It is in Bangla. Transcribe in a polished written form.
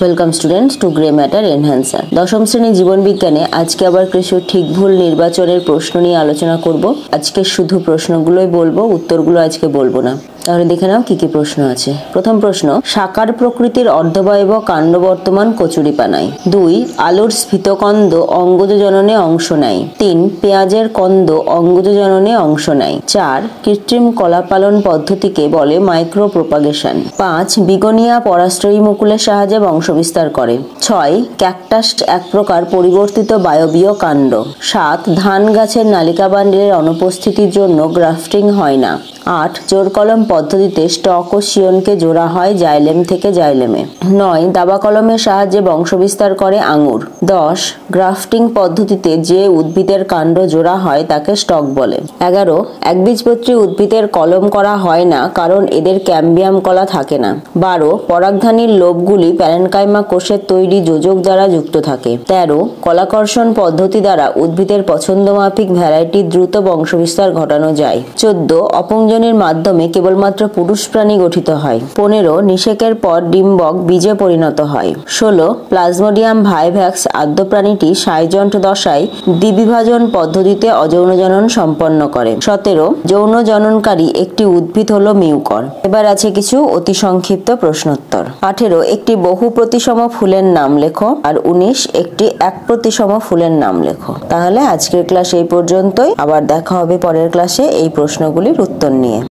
Welcome students to grey matter enhancer. দশম শ্রেণী জীবন বিজ্ঞানে আজকে আবার কিছু ঠিক ভুল নির্বাচনের প্রশ্ন নিয়ে আলোচনা করব। আজকে শুধু প্রশ্নগুলোই বলবো, উত্তরগুলো আজকে বলবো না। তাহলে দেখে নাও কি কি প্রশ্ন আছে। প্রথম প্রশ্ন, সাকার প্রকৃতির অর্ধবায়ব কাণ্ড বর্তমান কচুরিপানায়। 2. আলুর স্ফীতকন্দ অঙ্গজ জননে অংশ নেয়। 3. পেঁয়াজের কন্দ অঙ্গজ জননে অংশ নেয়। 4. কৃত্রিম কলা পালন পদ্ধতিকে বলে মাইক্রো প্রোপাগেশন। 5. বিগনিয়া পরাশ্রয়ী মুকুলের সাহায্যে বংশবিস্তার করে। 6. ক্যাকটাস এক প্রকার পরিবর্তিত বায়বীয় কাণ্ড। 7. ধান গাছের নালিকা বান্ডিলের অনুপস্থিতির জন্য গ্রাফটিং হয় না। 8. জোর কলম পদ্ধতিতে স্টক ও শিয়নকে জোড়া হয় জাইলেম থেকে জাইলেমে। 9. দাবা কলমের সাহায্যে বংশবিস্তার করে আঙুর। 10. গ্রাফটিং পদ্ধতিতে যে উদ্ভিদের কাণ্ড জোড়া হয় তাকে স্টক বলে। 11. একবীজপত্রী উদ্ভিদের কলম করা হয় না কারণ এদের ক্যাম্বিয়াম কলা থাকে না। 12. পরাগধানীর লোবগুলি প্যারেনকাইমা কোষের তৈরি যোজক দ্বারা যুক্ত থাকে। 13. কলাকর্ষণ পদ্ধতি দ্বারা উদ্ভিদের পছন্দমাফিক ভ্যারাইটি দ্রুত বংশবিস্তার ঘটানো যায়। 14. অপুংজনির মাধ্যমে কেবলমাত্র পুরুষ প্রাণী গঠিত হয়। 15. নিষেকের পর ডিম্বক বীজে পরিণত হয়। 16. প্লাজমোডিয়াম ভাইভ্যাক্স আদ্য প্রাণীটি সাইজন্ট দশায় দ্বিবিভাজন পদ্ধতিতে অযৌন জনন সম্পন্ন করে। 17. যৌন জননকারী একটি উদ্ভিদ হলো মিউকর। এবার আছে কিছু অতি সংক্ষিপ্ত প্রশ্নোত্তর। 18. একটি বহু প্রতিসম ফুলের নাম লেখো। আর 19. একটি এক প্রতিসম ফুলের নাম লেখো। তাহলে আজকের ক্লাস এই পর্যন্তই। আবার দেখা হবে পরের ক্লাসে এই প্রশ্নগুলির উত্তর নিয়ে।